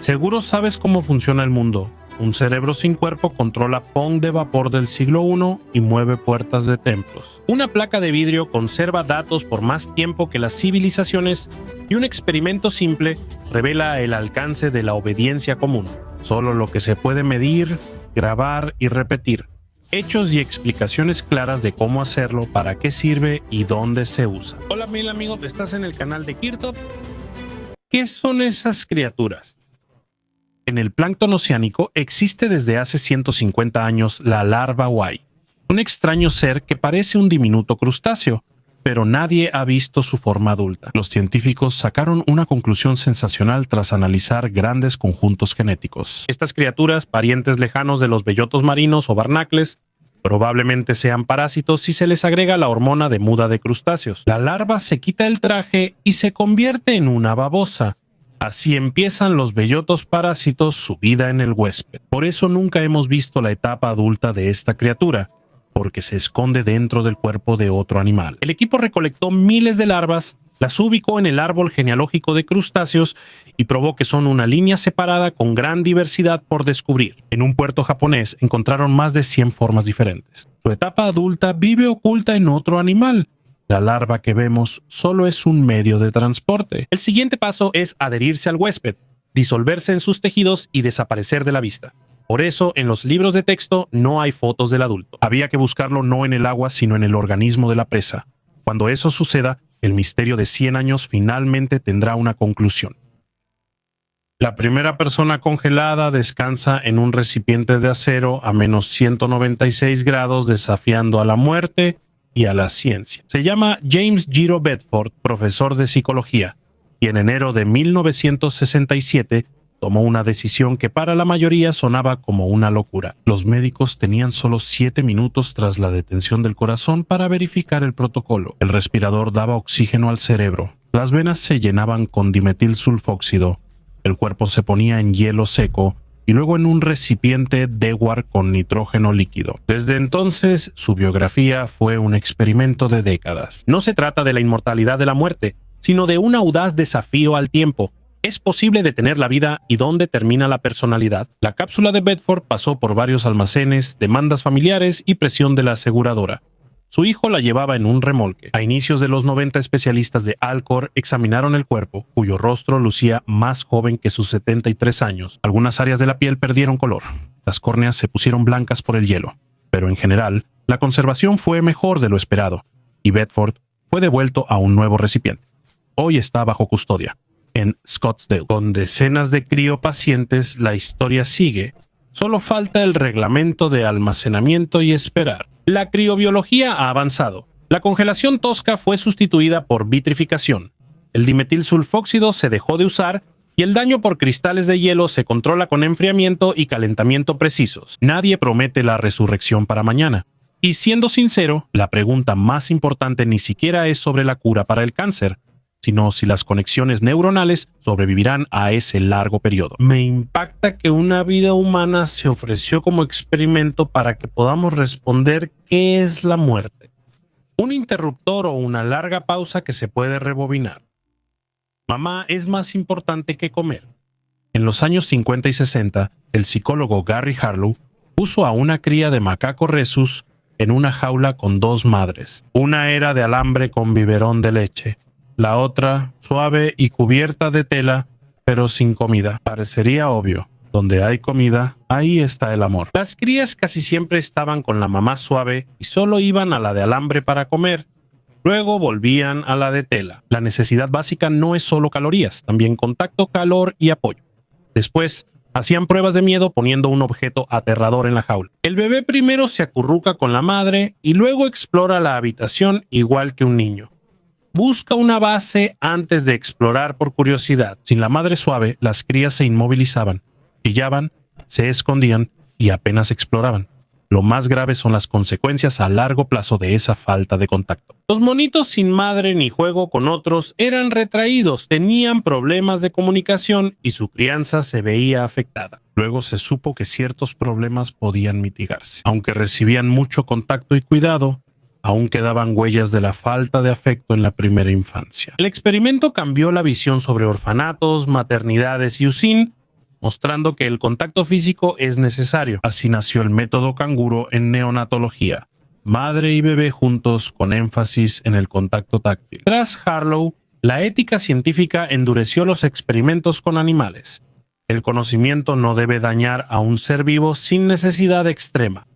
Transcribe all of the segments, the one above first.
Seguro sabes cómo funciona el mundo. Un cerebro sin cuerpo controla Pong de vapor del siglo I y mueve puertas de templos. Una placa de vidrio conserva datos por más tiempo que las civilizaciones y un experimento simple revela el alcance de la obediencia común. Solo lo que se puede medir, grabar y repetir. Hechos y explicaciones claras de cómo hacerlo, para qué sirve y dónde se usa. Hola mil amigos, estás en el canal de Kirtop. ¿Qué son esas criaturas? En el plancton oceánico existe desde hace 150 años la larva Wai, un extraño ser que parece un diminuto crustáceo, pero nadie ha visto su forma adulta. Los científicos sacaron una conclusión sensacional tras analizar grandes conjuntos genéticos. Estas criaturas, parientes lejanos de los bellotos marinos o barnacles, probablemente sean parásitos si se les agrega la hormona de muda de crustáceos. La larva se quita el traje y se convierte en una babosa. Así empiezan los bellotos parásitos su vida en el huésped. Por eso nunca hemos visto la etapa adulta de esta criatura, porque se esconde dentro del cuerpo de otro animal. El equipo recolectó miles de larvas, las ubicó en el árbol genealógico de crustáceos y probó que son una línea separada con gran diversidad por descubrir. En un puerto japonés encontraron más de 100 formas diferentes. Su etapa adulta vive oculta en otro animal. La larva que vemos solo es un medio de transporte. El siguiente paso es adherirse al huésped, disolverse en sus tejidos y desaparecer de la vista. Por eso, en los libros de texto no hay fotos del adulto. Había que buscarlo no en el agua, sino en el organismo de la presa. Cuando eso suceda, el misterio de 100 años finalmente tendrá una conclusión. La primera persona congelada descansa en un recipiente de acero a menos 196 grados, desafiando a la muerte y a la ciencia. Se llama James Giro Bedford, profesor de psicología, y en enero de 1967 tomó una decisión que para la mayoría sonaba como una locura. Los médicos tenían solo 7 minutos tras la detención del corazón para verificar el protocolo. El respirador daba oxígeno al cerebro. Las venas se llenaban con dimetilsulfóxido. El cuerpo se ponía en hielo seco y luego en un recipiente Dewar con nitrógeno líquido. Desde entonces, su biografía fue un experimento de décadas. No se trata de la inmortalidad de la muerte, sino de un audaz desafío al tiempo. ¿Es posible detener la vida y dónde termina la personalidad? La cápsula de Bedford pasó por varios almacenes, demandas familiares y presión de la aseguradora. Su hijo la llevaba en un remolque. A inicios de los 90, especialistas de Alcor examinaron el cuerpo, cuyo rostro lucía más joven que sus 73 años. Algunas áreas de la piel perdieron color. Las córneas se pusieron blancas por el hielo. Pero en general, la conservación fue mejor de lo esperado, y Bedford fue devuelto a un nuevo recipiente. Hoy está bajo custodia en Scottsdale. Con decenas de criopacientes, la historia sigue. Solo falta el reglamento de almacenamiento y esperar. La criobiología ha avanzado. La congelación tosca fue sustituida por vitrificación. El dimetilsulfóxido se dejó de usar y el daño por cristales de hielo se controla con enfriamiento y calentamiento precisos. Nadie promete la resurrección para mañana. Y siendo sincero, la pregunta más importante ni siquiera es sobre la cura para el cáncer, sino si las conexiones neuronales sobrevivirán a ese largo periodo. Me impacta que una vida humana se ofreció como experimento para que podamos responder qué es la muerte. Un interruptor o una larga pausa que se puede rebobinar. Mamá es más importante que comer. En los años 50 y 60, el psicólogo Gary Harlow puso a una cría de macaco rhesus en una jaula con 2 madres. Una era de alambre con biberón de leche. La otra, suave y cubierta de tela, pero sin comida. Parecería obvio. Donde hay comida, ahí está el amor. Las crías casi siempre estaban con la mamá suave y solo iban a la de alambre para comer. Luego volvían a la de tela. La necesidad básica no es solo calorías, también contacto, calor y apoyo. Después, hacían pruebas de miedo poniendo un objeto aterrador en la jaula. El bebé primero se acurruca con la madre y luego explora la habitación igual que un niño. Busca una base antes de explorar por curiosidad. Sin la madre suave, las crías se inmovilizaban, chillaban, se escondían y apenas exploraban. Lo más grave son las consecuencias a largo plazo de esa falta de contacto. Los monitos sin madre ni juego con otros eran retraídos, tenían problemas de comunicación y su crianza se veía afectada. Luego se supo que ciertos problemas podían mitigarse. Aunque recibían mucho contacto y cuidado, aún quedaban huellas de la falta de afecto en la primera infancia. El experimento cambió la visión sobre orfanatos, maternidades y USIN mostrando que el contacto físico es necesario. Así nació el método canguro en neonatología. Madre y bebé juntos con énfasis en el contacto táctil. Tras Harlow, la ética científica endureció los experimentos con animales. El conocimiento no debe dañar a un ser vivo sin necesidad extrema.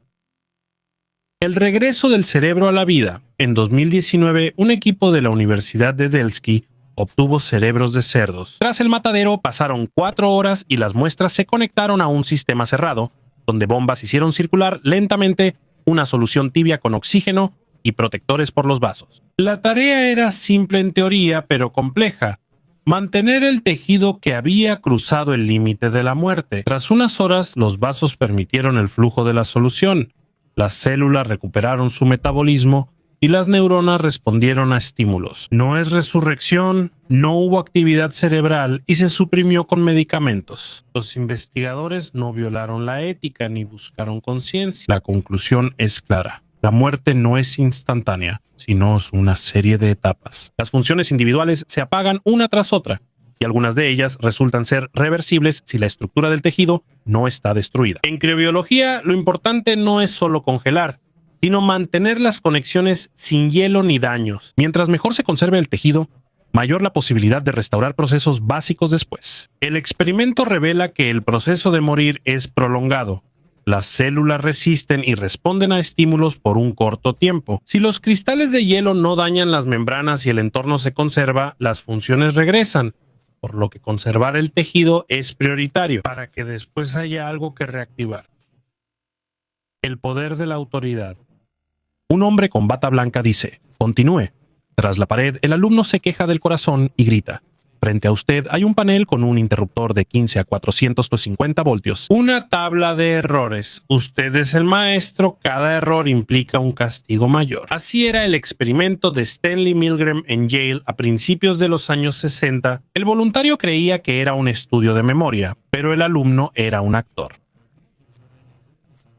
El regreso del cerebro a la vida. En 2019, un equipo de la Universidad de Delphi obtuvo cerebros de cerdos. Tras el matadero, pasaron 4 horas y las muestras se conectaron a un sistema cerrado, donde bombas hicieron circular lentamente una solución tibia con oxígeno y protectores por los vasos. La tarea era simple en teoría, pero compleja. Mantener el tejido que había cruzado el límite de la muerte. Tras unas horas, los vasos permitieron el flujo de la solución. Las células recuperaron su metabolismo y las neuronas respondieron a estímulos. No es resurrección, no hubo actividad cerebral y se suprimió con medicamentos. Los investigadores no violaron la ética ni buscaron conciencia. La conclusión es clara. La muerte no es instantánea, sino es una serie de etapas. Las funciones individuales se apagan una tras otra, y algunas de ellas resultan ser reversibles si la estructura del tejido no está destruida. En criobiología, lo importante no es solo congelar, sino mantener las conexiones sin hielo ni daños. Mientras mejor se conserve el tejido, mayor la posibilidad de restaurar procesos básicos después. El experimento revela que el proceso de morir es prolongado. Las células resisten y responden a estímulos por un corto tiempo. Si los cristales de hielo no dañan las membranas y el entorno se conserva, las funciones regresan, por lo que conservar el tejido es prioritario, para que después haya algo que reactivar. El poder de la autoridad. Un hombre con bata blanca dice: continúe. Tras la pared, el alumno se queja del corazón y grita: frente a usted hay un panel con un interruptor de 15 a 450 voltios. Una tabla de errores. Usted es el maestro, cada error implica un castigo mayor. Así era el experimento de Stanley Milgram en Yale a principios de los años 60. El voluntario creía que era un estudio de memoria, pero el alumno era un actor.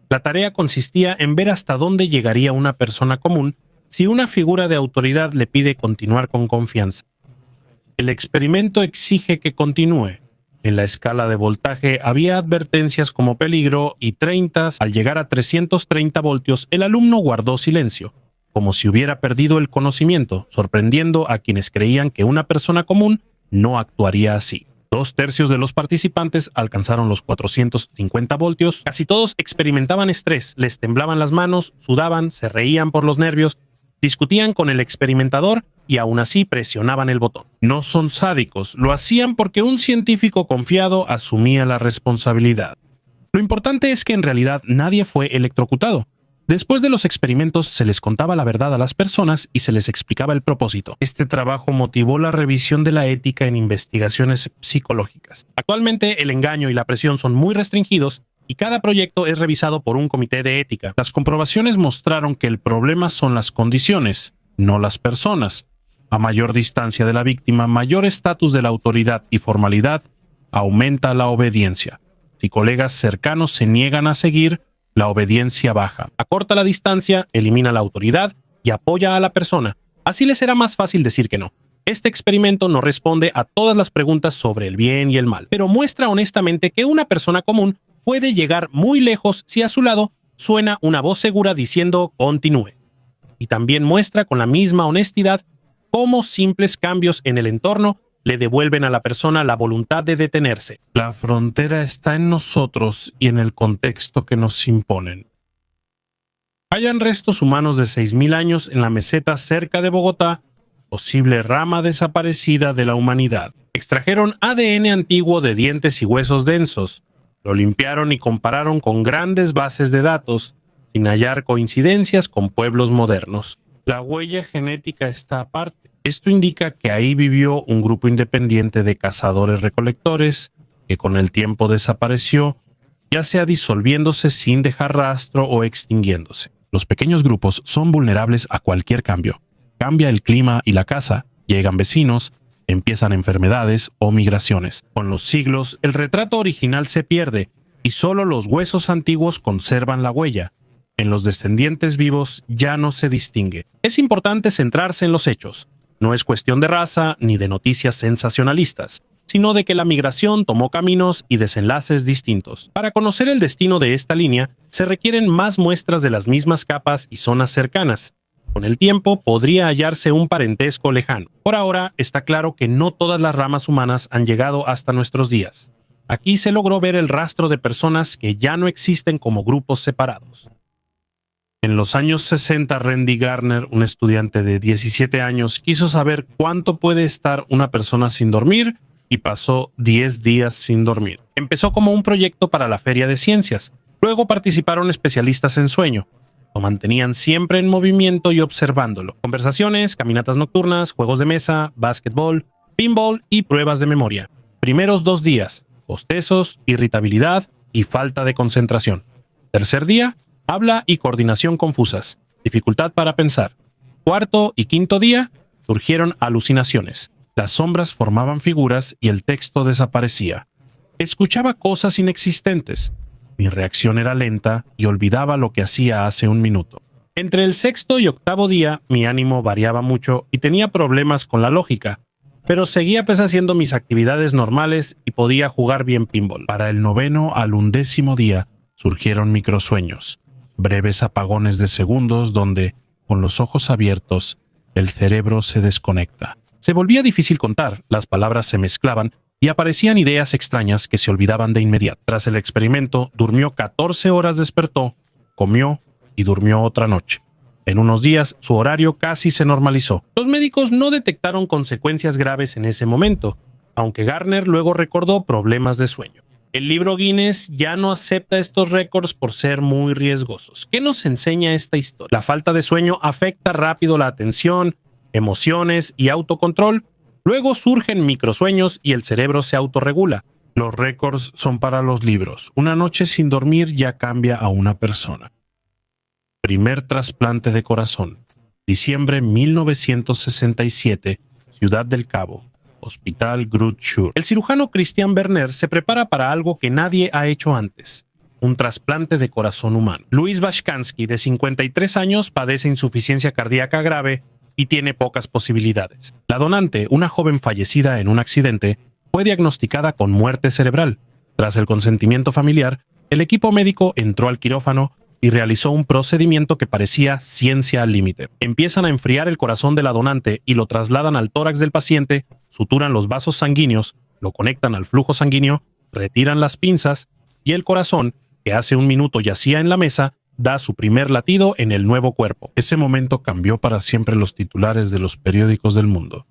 La tarea consistía en ver hasta dónde llegaría una persona común si una figura de autoridad le pide continuar con confianza. El experimento exige que continúe. En la escala de voltaje había advertencias como peligro y 30. Al llegar a 330 voltios, el alumno guardó silencio, como si hubiera perdido el conocimiento, sorprendiendo a quienes creían que una persona común no actuaría así. 2/3 de los participantes alcanzaron los 450 voltios. Casi todos experimentaban estrés, les temblaban las manos, sudaban, se reían por los nervios, discutían con el experimentador y aún así presionaban el botón. No son sádicos, lo hacían porque un científico confiado asumía la responsabilidad. Lo importante es que en realidad nadie fue electrocutado. Después de los experimentos se les contaba la verdad a las personas y se les explicaba el propósito. Este trabajo motivó la revisión de la ética en investigaciones psicológicas. Actualmente el engaño y la presión son muy restringidos y cada proyecto es revisado por un comité de ética. Las comprobaciones mostraron que el problema son las condiciones, no las personas. A mayor distancia de la víctima, mayor estatus de la autoridad y formalidad, aumenta la obediencia. Si colegas cercanos se niegan a seguir, la obediencia baja. Acorta la distancia, elimina la autoridad y apoya a la persona. Así le será más fácil decir que no. Este experimento no responde a todas las preguntas sobre el bien y el mal, pero muestra honestamente que una persona común puede llegar muy lejos si a su lado suena una voz segura diciendo continúe. Y también muestra con la misma honestidad cómo simples cambios en el entorno le devuelven a la persona la voluntad de detenerse. La frontera está en nosotros y en el contexto que nos imponen. Hallan restos humanos de 6.000 años en la meseta cerca de Bogotá, posible rama desaparecida de la humanidad. Extrajeron ADN antiguo de dientes y huesos densos, lo limpiaron y compararon con grandes bases de datos, sin hallar coincidencias con pueblos modernos. La huella genética está aparte. Esto indica que ahí vivió un grupo independiente de cazadores-recolectores que con el tiempo desapareció, ya sea disolviéndose sin dejar rastro o extinguiéndose. Los pequeños grupos son vulnerables a cualquier cambio. Cambia el clima y la caza, llegan vecinos, empiezan enfermedades o migraciones. Con los siglos, el retrato original se pierde y solo los huesos antiguos conservan la huella. En los descendientes vivos ya no se distingue. Es importante centrarse en los hechos. No es cuestión de raza ni de noticias sensacionalistas. sino de que la migración tomó caminos y desenlaces distintos. Para conocer el destino de esta línea, se requieren más muestras de las mismas capas y zonas cercanas. Con el tiempo podría hallarse un parentesco lejano. Por ahora está claro que no todas las ramas humanas han llegado hasta nuestros días. Aquí se logró ver el rastro de personas que ya no existen como grupos separados. En los años 60, Randy Garner, un estudiante de 17 años, quiso saber cuánto puede estar una persona sin dormir y pasó 10 días sin dormir. Empezó como un proyecto para la Feria de Ciencias. Luego participaron especialistas en sueño. Lo mantenían siempre en movimiento y observándolo. Conversaciones, caminatas nocturnas, juegos de mesa, básquetbol, pinball y pruebas de memoria. Primeros 2 días, bostezos, irritabilidad y falta de concentración. Tercer día, habla y coordinación confusas, dificultad para pensar. Cuarto y quinto día, surgieron alucinaciones. Las sombras formaban figuras y el texto desaparecía. Escuchaba cosas inexistentes. Mi reacción era lenta y olvidaba lo que hacía hace un minuto. Entre el sexto y octavo día, mi ánimo variaba mucho y tenía problemas con la lógica, pero seguía haciendo mis actividades normales y podía jugar bien pinball. Para el noveno al 11º día, surgieron microsueños, breves apagones de segundos donde, con los ojos abiertos, el cerebro se desconecta. Se volvía difícil contar, las palabras se mezclaban y aparecían ideas extrañas que se olvidaban de inmediato. Tras el experimento, durmió 14 horas, despertó, comió y durmió otra noche. En unos días, su horario casi se normalizó. Los médicos no detectaron consecuencias graves en ese momento, aunque Garner luego recordó problemas de sueño. El libro Guinness ya no acepta estos récords por ser muy riesgosos. ¿Qué nos enseña esta historia? La falta de sueño afecta rápido la atención, emociones y autocontrol. Luego surgen microsueños y el cerebro se autorregula. Los récords son para los libros. Una noche sin dormir ya cambia a una persona. Primer trasplante de corazón. Diciembre 1967, Ciudad del Cabo. Hospital Groote Schuur. El cirujano Christian Berner se prepara para algo que nadie ha hecho antes. Un trasplante de corazón humano. Luis Bashkansky, de 53 años, padece insuficiencia cardíaca grave y tiene pocas posibilidades. La donante, una joven fallecida en un accidente, fue diagnosticada con muerte cerebral. Tras el consentimiento familiar, el equipo médico entró al quirófano y realizó un procedimiento que parecía ciencia al límite. Empiezan a enfriar el corazón de la donante y lo trasladan al tórax del paciente, suturan los vasos sanguíneos, lo conectan al flujo sanguíneo, retiran las pinzas y el corazón, que hace un minuto yacía en la mesa, da su primer latido en el nuevo cuerpo. Ese momento cambió para siempre los titulares de los periódicos del mundo.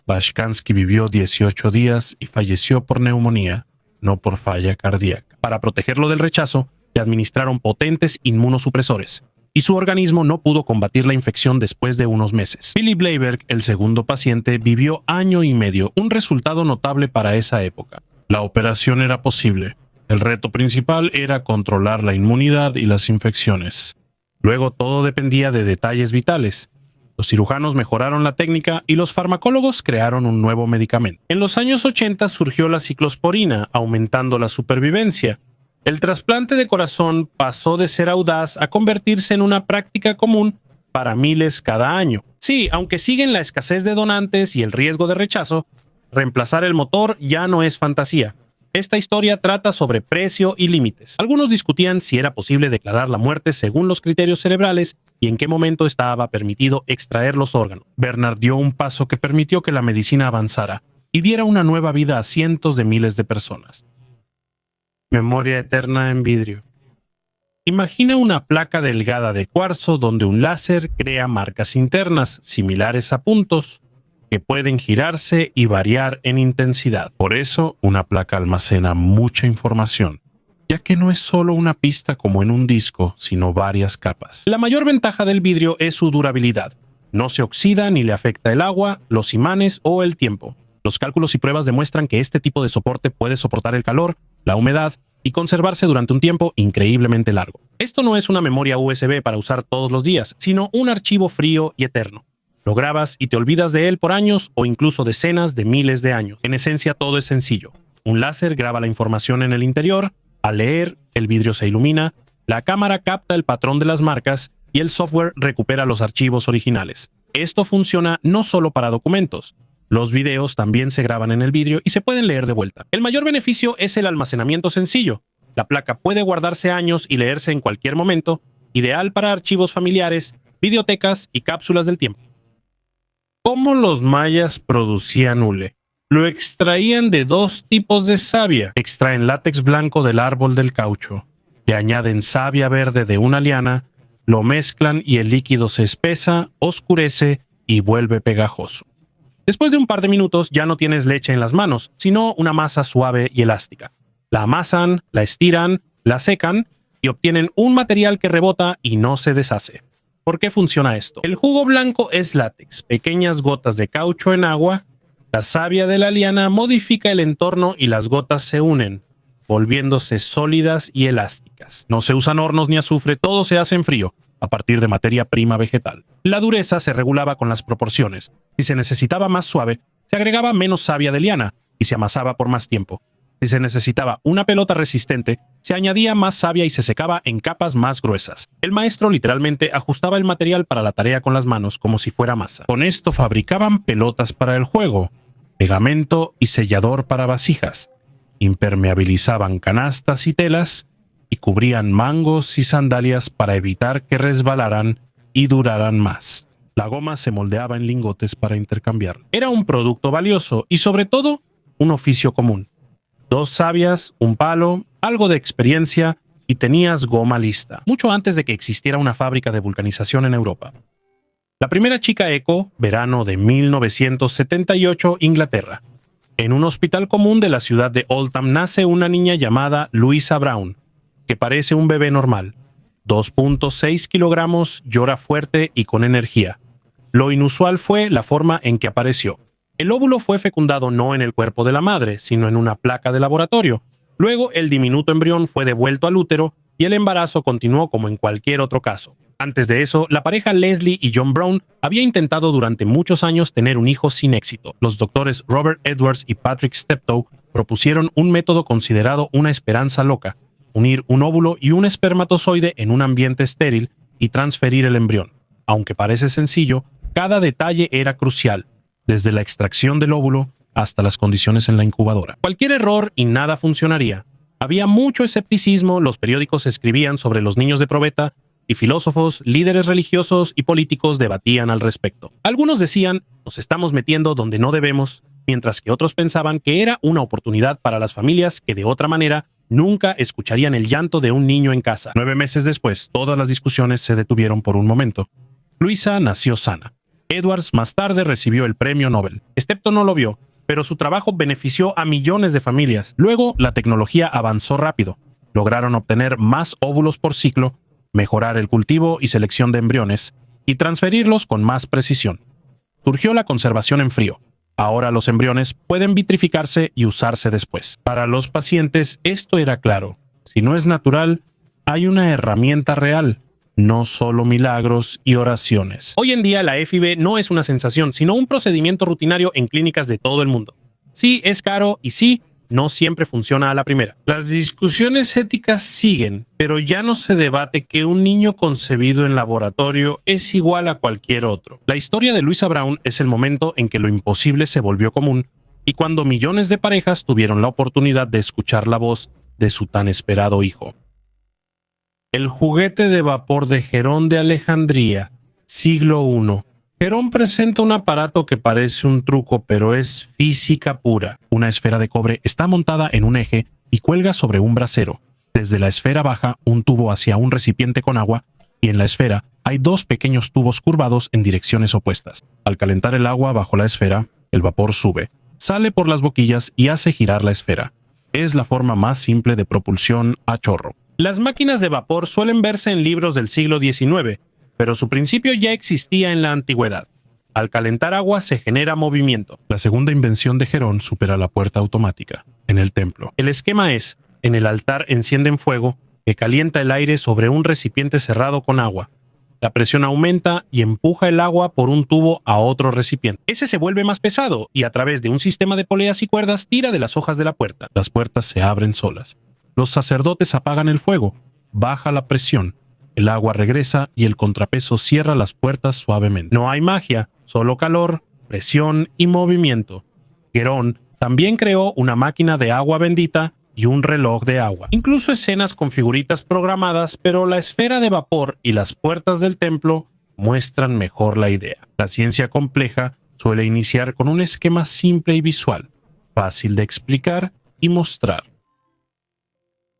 Bashkansky vivió 18 días y falleció por neumonía, no por falla cardíaca. Para protegerlo del rechazo, le administraron potentes inmunosupresores, y su organismo no pudo combatir la infección después de unos meses. Philip Leiberg, el segundo paciente, vivió año y medio, un resultado notable para esa época. La operación era posible. El reto principal era controlar la inmunidad y las infecciones. Luego todo dependía de detalles vitales. Los cirujanos mejoraron la técnica y los farmacólogos crearon un nuevo medicamento. En los años 80 surgió la ciclosporina, aumentando la supervivencia. El trasplante de corazón pasó de ser audaz a convertirse en una práctica común para miles cada año. Sí, aunque siguen la escasez de donantes y el riesgo de rechazo, reemplazar el motor ya no es fantasía. Esta historia trata sobre precio y límites. Algunos discutían si era posible declarar la muerte según los criterios cerebrales y en qué momento estaba permitido extraer los órganos. Bernard dio un paso que permitió que la medicina avanzara y diera una nueva vida a cientos de miles de personas. Memoria eterna en vidrio. Imagina una placa delgada de cuarzo donde un láser crea marcas internas similares a puntos que pueden girarse y variar en intensidad. Por eso, una placa almacena mucha información, ya que no es solo una pista como en un disco, sino varias capas. La mayor ventaja del vidrio es su durabilidad. No se oxida ni le afecta el agua, los imanes o el tiempo. Los cálculos y pruebas demuestran que este tipo de soporte puede soportar el calor, la humedad y conservarse durante un tiempo increíblemente largo. Esto no es una memoria USB para usar todos los días, sino un archivo frío y eterno. Lo grabas y te olvidas de él por años o incluso decenas de miles de años. En esencia, todo es sencillo. Un láser graba la información en el interior, al leer, el vidrio se ilumina, la cámara capta el patrón de las marcas y el software recupera los archivos originales. Esto funciona no solo para documentos. Los videos también se graban en el vidrio y se pueden leer de vuelta. El mayor beneficio es el almacenamiento sencillo. La placa puede guardarse años y leerse en cualquier momento, ideal para archivos familiares, videotecas y cápsulas del tiempo. ¿Cómo los mayas producían hule? Lo extraían de dos tipos de savia. Extraen látex blanco del árbol del caucho, le añaden savia verde de una liana, lo mezclan y el líquido se espesa, oscurece y vuelve pegajoso. Después de un par de minutos ya no tienes leche en las manos, sino una masa suave y elástica. La amasan, la estiran, la secan y obtienen un material que rebota y no se deshace. ¿Por qué funciona esto? El jugo blanco es látex, pequeñas gotas de caucho en agua. La savia de la liana modifica el entorno y las gotas se unen, volviéndose sólidas y elásticas. No se usan hornos ni azufre, todo se hace en frío, a partir de materia prima vegetal. La dureza se regulaba con las proporciones. Si se necesitaba más suave, se agregaba menos savia de liana y se amasaba por más tiempo. Si se necesitaba una pelota resistente, se añadía más savia y se secaba en capas más gruesas. El maestro literalmente ajustaba el material para la tarea con las manos como si fuera masa. Con esto fabricaban pelotas para el juego, pegamento y sellador para vasijas. Impermeabilizaban canastas y telas y cubrían mangos y sandalias para evitar que resbalaran y duraran más. La goma se moldeaba en lingotes para intercambiar. Era un producto valioso y sobre todo un oficio común. 2 sabias, un palo, algo de experiencia y tenías goma lista, mucho antes de que existiera una fábrica de vulcanización en Europa. La primera chica eco, verano de 1978, Inglaterra. En un hospital común de la ciudad de Oldham nace una niña llamada Louisa Brown, que parece un bebé normal. 2.6 kilogramos, llora fuerte y con energía. Lo inusual fue la forma en que apareció. El óvulo fue fecundado no en el cuerpo de la madre, sino en una placa de laboratorio. Luego, el diminuto embrión fue devuelto al útero y el embarazo continuó como en cualquier otro caso. Antes de eso, la pareja Leslie y John Brown había intentado durante muchos años tener un hijo sin éxito. Los doctores Robert Edwards y Patrick Steptoe propusieron un método considerado una esperanza loca: unir un óvulo y un espermatozoide en un ambiente estéril y transferir el embrión. Aunque parece sencillo, cada detalle era crucial, desde la extracción del óvulo hasta las condiciones en la incubadora. Cualquier error y nada funcionaría. Había mucho escepticismo, los periódicos escribían sobre los niños de probeta, y filósofos, líderes religiosos y políticos debatían al respecto. Algunos decían, nos estamos metiendo donde no debemos, mientras que otros pensaban que era una oportunidad para las familias que de otra manera nunca escucharían el llanto de un niño en casa. 9 meses después, todas las discusiones se detuvieron por un momento. Louisa nació sana. Edwards más tarde recibió el premio Nobel. Steptoe no lo vio, pero su trabajo benefició a millones de familias. Luego, la tecnología avanzó rápido. Lograron obtener más óvulos por ciclo, mejorar el cultivo y selección de embriones, y transferirlos con más precisión. Surgió la conservación en frío. Ahora los embriones pueden vitrificarse y usarse después. Para los pacientes esto era claro. Si no es natural, hay una herramienta real, no solo milagros y oraciones. Hoy en día la FIV no es una sensación, sino un procedimiento rutinario en clínicas de todo el mundo. Sí, es caro y sí, no siempre funciona a la primera. Las discusiones éticas siguen, pero ya no se debate que un niño concebido en laboratorio es igual a cualquier otro. La historia de Louisa Brown es el momento en que lo imposible se volvió común y cuando millones de parejas tuvieron la oportunidad de escuchar la voz de su tan esperado hijo. El juguete de vapor de Herón de Alejandría, siglo I. Herón presenta un aparato que parece un truco, pero es física pura. Una esfera de cobre está montada en un eje y cuelga sobre un brasero. Desde la esfera baja un tubo hacia un recipiente con agua y en la esfera hay 2 pequeños tubos curvados en direcciones opuestas. Al calentar el agua bajo la esfera, el vapor sube, sale por las boquillas y hace girar la esfera. Es la forma más simple de propulsión a chorro. Las máquinas de vapor suelen verse en libros del siglo XIX, pero su principio ya existía en la antigüedad. Al calentar agua se genera movimiento. La segunda invención de Herón supera la puerta automática en el templo. El esquema es, en el altar encienden fuego que calienta el aire sobre un recipiente cerrado con agua. La presión aumenta y empuja el agua por un tubo a otro recipiente. Ese se vuelve más pesado y a través de un sistema de poleas y cuerdas tira de las hojas de la puerta. Las puertas se abren solas. Los sacerdotes apagan el fuego, baja la presión. El agua regresa y el contrapeso cierra las puertas suavemente. No hay magia, solo calor, presión y movimiento. Guerón también creó una máquina de agua bendita y un reloj de agua. Incluso escenas con figuritas programadas, pero la esfera de vapor y las puertas del templo muestran mejor la idea. La ciencia compleja suele iniciar con un esquema simple y visual, fácil de explicar y mostrar.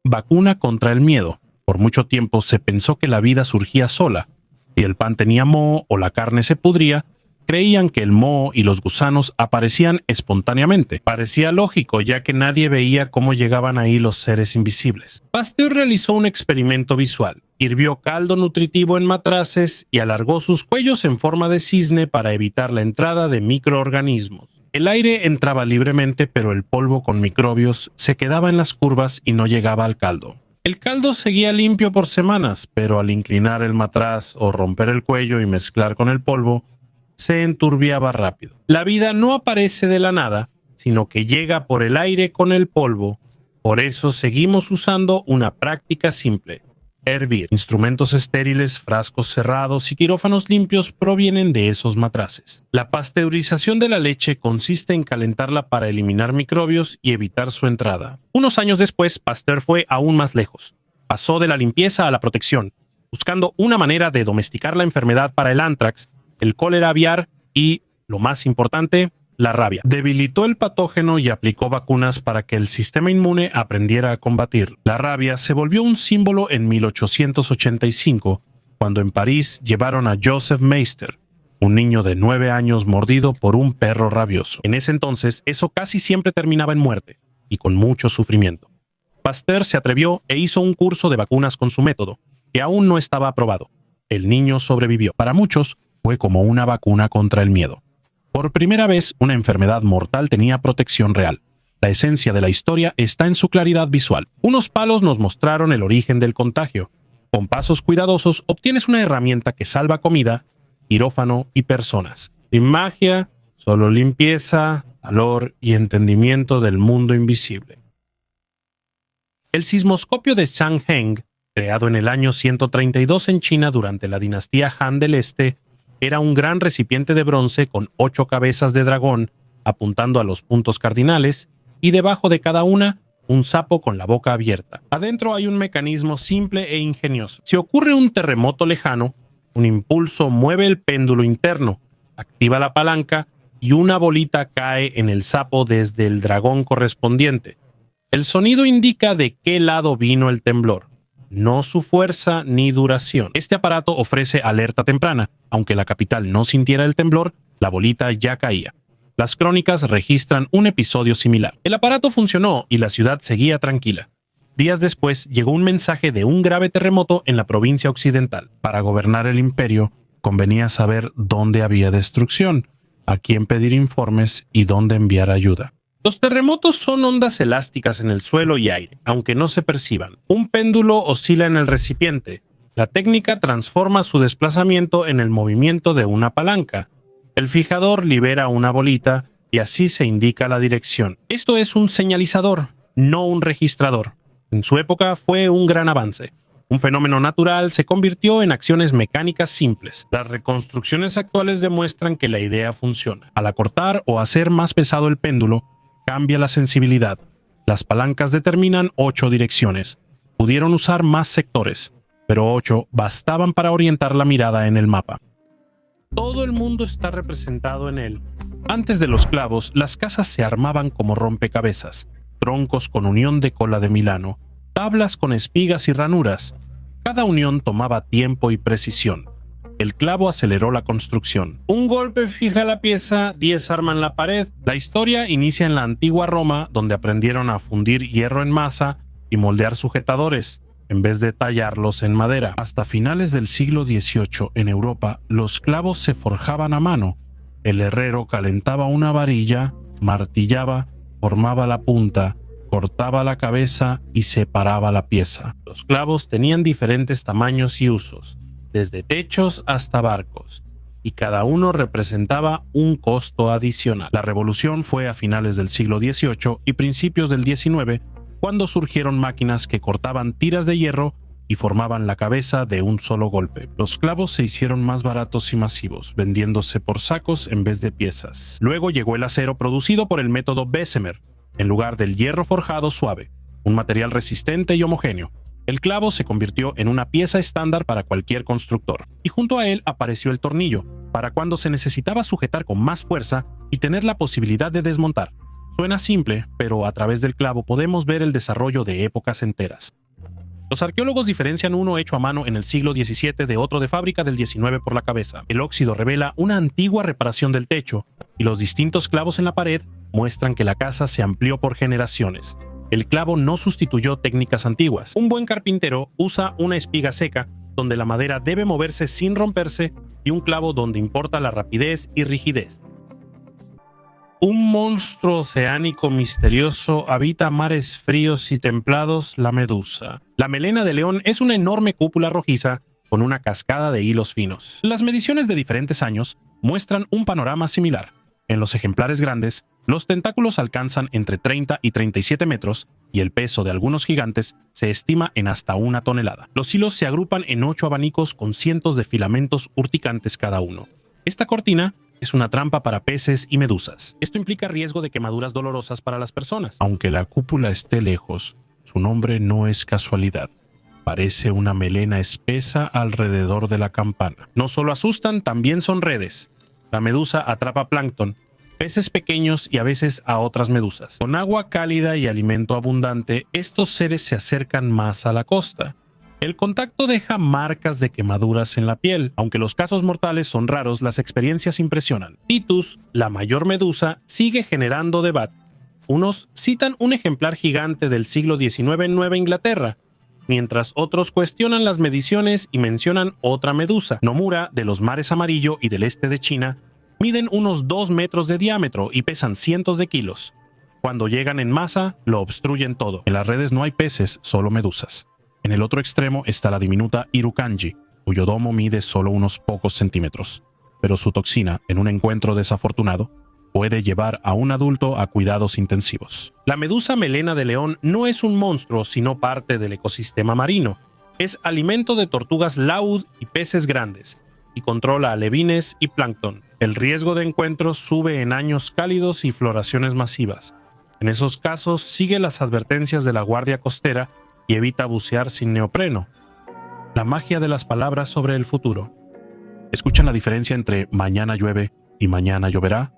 Vacuna contra el miedo. Por mucho tiempo se pensó que la vida surgía sola. Si el pan tenía moho o la carne se pudría, creían que el moho y los gusanos aparecían espontáneamente. Parecía lógico, ya que nadie veía cómo llegaban ahí los seres invisibles. Pasteur realizó un experimento visual. Hirvió caldo nutritivo en matraces y alargó sus cuellos en forma de cisne para evitar la entrada de microorganismos. El aire entraba libremente, pero el polvo con microbios se quedaba en las curvas y no llegaba al caldo. El caldo seguía limpio por semanas, pero al inclinar el matraz o romper el cuello y mezclar con el polvo, se enturbiaba rápido. La vida no aparece de la nada, sino que llega por el aire con el polvo. Por eso seguimos usando una práctica simple: hervir. Instrumentos estériles, frascos cerrados y quirófanos limpios provienen de esos matraces. La pasteurización de la leche consiste en calentarla para eliminar microbios y evitar su entrada. Unos años después, Pasteur fue aún más lejos. Pasó de la limpieza a la protección, buscando una manera de domesticar la enfermedad para el ántrax, el cólera aviar y, lo más importante, la rabia. Debilitó el patógeno y aplicó vacunas para que el sistema inmune aprendiera a combatirlo. La rabia se volvió un símbolo en 1885, cuando en París llevaron a Joseph Meister, un niño de 9 años mordido por un perro rabioso. En ese entonces, eso casi siempre terminaba en muerte, y con mucho sufrimiento. Pasteur se atrevió e hizo un curso de vacunas con su método, que aún no estaba aprobado. El niño sobrevivió. Para muchos, fue como una vacuna contra el miedo. Por primera vez, una enfermedad mortal tenía protección real. La esencia de la historia está en su claridad visual. Unos palos nos mostraron el origen del contagio. Con pasos cuidadosos obtienes una herramienta que salva comida, quirófano y personas. Sin magia, solo limpieza, valor y entendimiento del mundo invisible. El sismoscopio de Chang'e, creado en el año 132 en China durante la dinastía Han del Este, era un gran recipiente de bronce con 8 cabezas de dragón apuntando a los puntos cardinales y debajo de cada una un sapo con la boca abierta. Adentro hay un mecanismo simple e ingenioso. Si ocurre un terremoto lejano, un impulso mueve el péndulo interno, activa la palanca y una bolita cae en el sapo desde el dragón correspondiente. El sonido indica de qué lado vino el temblor, no su fuerza ni duración. Este aparato ofrece alerta temprana. Aunque la capital no sintiera el temblor, la bolita ya caía. Las crónicas registran un episodio similar. El aparato funcionó y la ciudad seguía tranquila. Días después llegó un mensaje de un grave terremoto en la provincia occidental. Para gobernar el imperio, convenía saber dónde había destrucción, a quién pedir informes y dónde enviar ayuda. Los terremotos son ondas elásticas en el suelo y aire, aunque no se perciban. Un péndulo oscila en el recipiente. La técnica transforma su desplazamiento en el movimiento de una palanca. El fijador libera una bolita y así se indica la dirección. Esto es un señalizador, no un registrador. En su época fue un gran avance. Un fenómeno natural se convirtió en acciones mecánicas simples. Las reconstrucciones actuales demuestran que la idea funciona. Al acortar o hacer más pesado el péndulo, cambia la sensibilidad. Las palancas determinan 8 direcciones. Pudieron usar más sectores, pero 8 bastaban para orientar la mirada en el mapa. Todo el mundo está representado en él. Antes de los clavos, las casas se armaban como rompecabezas, troncos con unión de cola de Milano, tablas con espigas y ranuras. Cada unión tomaba tiempo y precisión. El clavo aceleró la construcción. Un golpe fija la pieza, 10 arman la pared. La historia inicia en la antigua Roma, donde aprendieron a fundir hierro en masa y moldear sujetadores, en vez de tallarlos en madera. Hasta finales del siglo XVIII, en Europa, los clavos se forjaban a mano. El herrero calentaba una varilla, martillaba, formaba la punta, cortaba la cabeza y separaba la pieza. Los clavos tenían diferentes tamaños y usos, desde techos hasta barcos, y cada uno representaba un costo adicional. La revolución fue a finales del siglo XVIII y principios del XIX, cuando surgieron máquinas que cortaban tiras de hierro y formaban la cabeza de un solo golpe. Los clavos se hicieron más baratos y masivos, vendiéndose por sacos en vez de piezas. Luego llegó el acero producido por el método Bessemer, en lugar del hierro forjado suave, un material resistente y homogéneo. El clavo se convirtió en una pieza estándar para cualquier constructor, y junto a él apareció el tornillo, para cuando se necesitaba sujetar con más fuerza y tener la posibilidad de desmontar. Suena simple, pero a través del clavo podemos ver el desarrollo de épocas enteras. Los arqueólogos diferencian uno hecho a mano en el siglo XVII de otro de fábrica del XIX por la cabeza. El óxido revela una antigua reparación del techo, y los distintos clavos en la pared muestran que la casa se amplió por generaciones. El clavo no sustituyó técnicas antiguas. Un buen carpintero usa una espiga seca, donde la madera debe moverse sin romperse, y un clavo donde importa la rapidez y rigidez. Un monstruo oceánico misterioso habita mares fríos y templados, la medusa. La melena de león es una enorme cúpula rojiza con una cascada de hilos finos. Las mediciones de diferentes años muestran un panorama similar. En los ejemplares grandes, los tentáculos alcanzan entre 30 y 37 metros y el peso de algunos gigantes se estima en hasta 1 tonelada. Los hilos se agrupan en 8 abanicos con cientos de filamentos urticantes cada uno. Esta cortina es una trampa para peces y medusas. Esto implica riesgo de quemaduras dolorosas para las personas. Aunque la cúpula esté lejos, su nombre no es casualidad. Parece una melena espesa alrededor de la campana. No solo asustan, también son redes. La medusa atrapa plancton, peces pequeños y a veces a otras medusas. Con agua cálida y alimento abundante, estos seres se acercan más a la costa. El contacto deja marcas de quemaduras en la piel. Aunque los casos mortales son raros, las experiencias impresionan. Titus, la mayor medusa, sigue generando debate. Unos citan un ejemplar gigante del siglo XIX en Nueva Inglaterra, mientras otros cuestionan las mediciones y mencionan otra medusa. Nomura, de los mares amarillo y del este de China, miden unos 2 metros de diámetro y pesan cientos de kilos. Cuando llegan en masa, lo obstruyen todo. En las redes no hay peces, solo medusas. En el otro extremo está la diminuta Irukandji, cuyo domo mide solo unos pocos centímetros, pero su toxina, en un encuentro desafortunado, puede llevar a un adulto a cuidados intensivos. La medusa melena de león no es un monstruo, sino parte del ecosistema marino. Es alimento de tortugas laúd y peces grandes, y controla alevines y plancton. El riesgo de encuentros sube en años cálidos y floraciones masivas. En esos casos, sigue las advertencias de la Guardia Costera y evita bucear sin neopreno. La magia de las palabras sobre el futuro. ¿Escuchan la diferencia entre mañana llueve y mañana lloverá?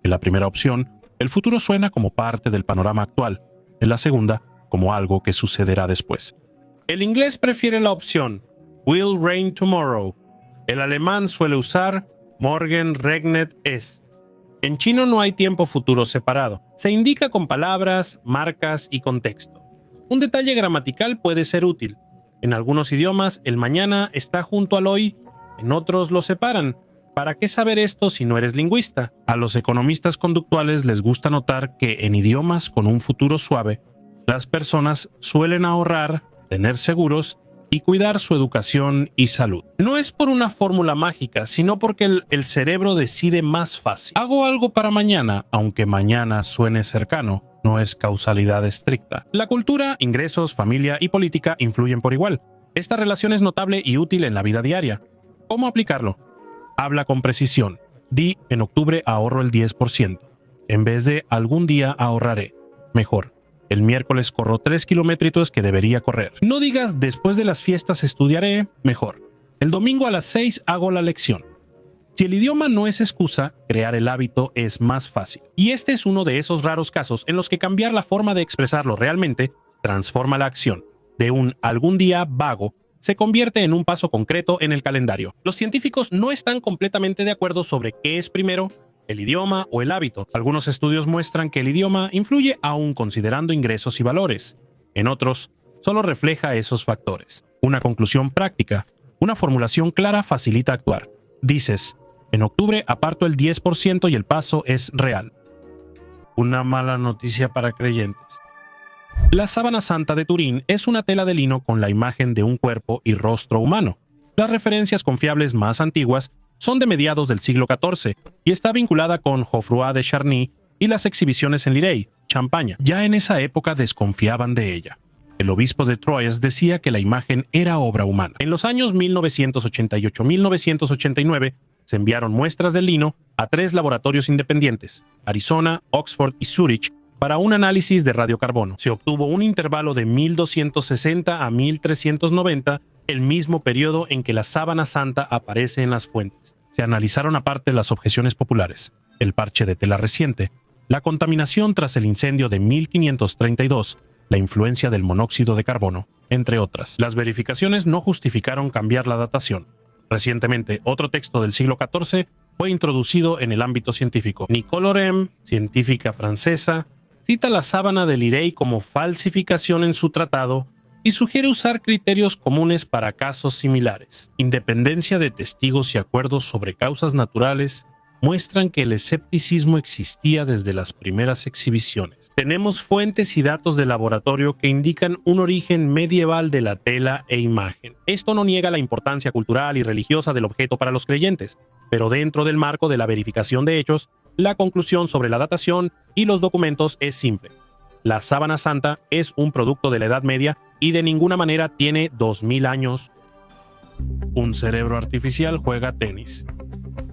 En la primera opción, el futuro suena como parte del panorama actual. En la segunda, como algo que sucederá después. El inglés prefiere la opción will rain tomorrow. El alemán suele usar morgen regnet es. En chino no hay tiempo futuro separado. Se indica con palabras, marcas y contexto. Un detalle gramatical puede ser útil. En algunos idiomas, el mañana está junto al hoy, en otros lo separan. ¿Para qué saber esto si no eres lingüista? A los economistas conductuales les gusta notar que en idiomas con un futuro suave, las personas suelen ahorrar, tener seguros y cuidar su educación y salud. No es por una fórmula mágica, sino porque el cerebro decide más fácil. Hago algo para mañana, aunque mañana suene cercano. No es causalidad estricta. La cultura, ingresos, familia y política influyen por igual. Esta relación es notable y útil en la vida diaria. ¿Cómo aplicarlo? Habla con precisión. Di, en octubre ahorro el 10%. En vez de algún día ahorraré. Mejor. El miércoles corro 3 kilómetros que debería correr. No digas después de las fiestas estudiaré. Mejor. El domingo a las 6 hago la lección. Si el idioma no es excusa, crear el hábito es más fácil. Y este es uno de esos raros casos en los que cambiar la forma de expresarlo realmente transforma la acción. De un algún día vago, se convierte en un paso concreto en el calendario. Los científicos no están completamente de acuerdo sobre qué es primero, el idioma o el hábito. Algunos estudios muestran que el idioma influye aún considerando ingresos y valores. En otros, solo refleja esos factores. Una conclusión práctica. Una formulación clara facilita actuar. Dices, en octubre aparto el 10% y el paso es real. Una mala noticia para creyentes. La sábana santa de Turín es una tela de lino con la imagen de un cuerpo y rostro humano. Las referencias confiables más antiguas son de mediados del siglo XIV y está vinculada con Geoffroy de Charny y las exhibiciones en Lirey, Champaña. Ya en esa época desconfiaban de ella. El obispo de Troyes decía que la imagen era obra humana. En los años 1988-1989 se enviaron muestras del lino a 3 laboratorios independientes, Arizona, Oxford y Zurich, para un análisis de radiocarbono. Se obtuvo un intervalo de 1260 a 1390, el mismo periodo en que la sábana santa aparece en las fuentes. Se analizaron aparte las objeciones populares, el parche de tela reciente, la contaminación tras el incendio de 1532, la influencia del monóxido de carbono, entre otras. Las verificaciones no justificaron cambiar la datación. Recientemente, otro texto del siglo XIV fue introducido en el ámbito científico. Nicole Orem, científica francesa, cita la sábana de Lirey como falsificación en su tratado y sugiere usar criterios comunes para casos similares. Independencia de testigos y acuerdos sobre causas naturales muestran que el escepticismo existía desde las primeras exhibiciones. Tenemos fuentes y datos de laboratorio que indican un origen medieval de la tela e imagen. Esto no niega la importancia cultural y religiosa del objeto para los creyentes, pero dentro del marco de la verificación de hechos, la conclusión sobre la datación y los documentos es simple. La sábana santa es un producto de la Edad Media y de ninguna manera tiene 2000 años. Un cerebro artificial juega tenis.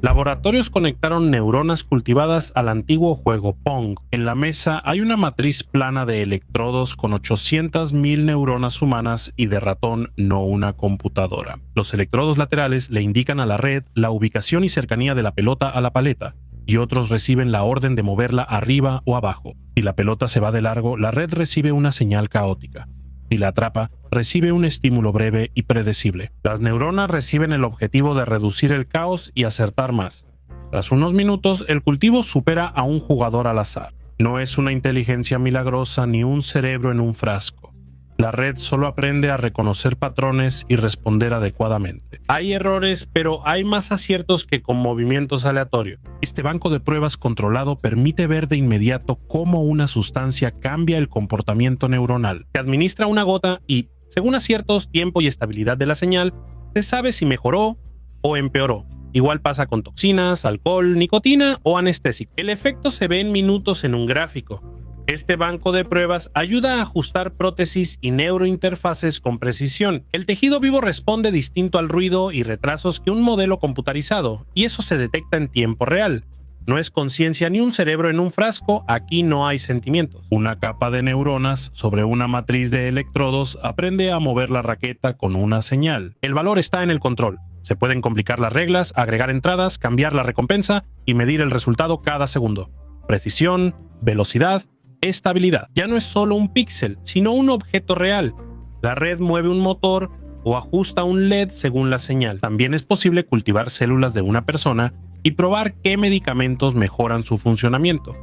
Laboratorios conectaron neuronas cultivadas al antiguo juego Pong. En la mesa hay una matriz plana de electrodos con 800.000 neuronas humanas y de ratón, no una computadora. Los electrodos laterales le indican a la red la ubicación y cercanía de la pelota a la paleta, y otros reciben la orden de moverla arriba o abajo. Si la pelota se va de largo, la red recibe una señal caótica. Si la atrapa, recibe un estímulo breve y predecible. Las neuronas reciben el objetivo de reducir el caos y acertar más. Tras unos minutos, el cultivo supera a un jugador al azar. No es una inteligencia milagrosa ni un cerebro en un frasco. La red solo aprende a reconocer patrones y responder adecuadamente. Hay errores, pero hay más aciertos que con movimientos aleatorios. Este banco de pruebas controlado permite ver de inmediato cómo una sustancia cambia el comportamiento neuronal. Se administra una gota y, según aciertos, tiempo y estabilidad de la señal, se sabe si mejoró o empeoró. Igual pasa con toxinas, alcohol, nicotina o anestésico. El efecto se ve en minutos en un gráfico. Este banco de pruebas ayuda a ajustar prótesis y neurointerfaces con precisión. El tejido vivo responde distinto al ruido y retrasos que un modelo computarizado, y eso se detecta en tiempo real. No es conciencia ni un cerebro en un frasco, aquí no hay sentimientos. Una capa de neuronas sobre una matriz de electrodos aprende a mover la raqueta con una señal. El valor está en el control. Se pueden complicar las reglas, agregar entradas, cambiar la recompensa y medir el resultado cada segundo. Precisión, velocidad, estabilidad. Ya no es solo un píxel, sino un objeto real. La red mueve un motor o ajusta un LED según la señal. También es posible cultivar células de una persona y probar qué medicamentos mejoran su funcionamiento.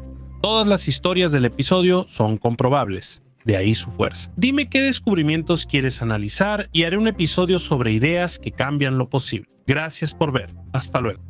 Todas las historias del episodio son comprobables, de ahí su fuerza. Dime qué descubrimientos quieres analizar y haré un episodio sobre ideas que cambian lo posible. Gracias por ver. Hasta luego.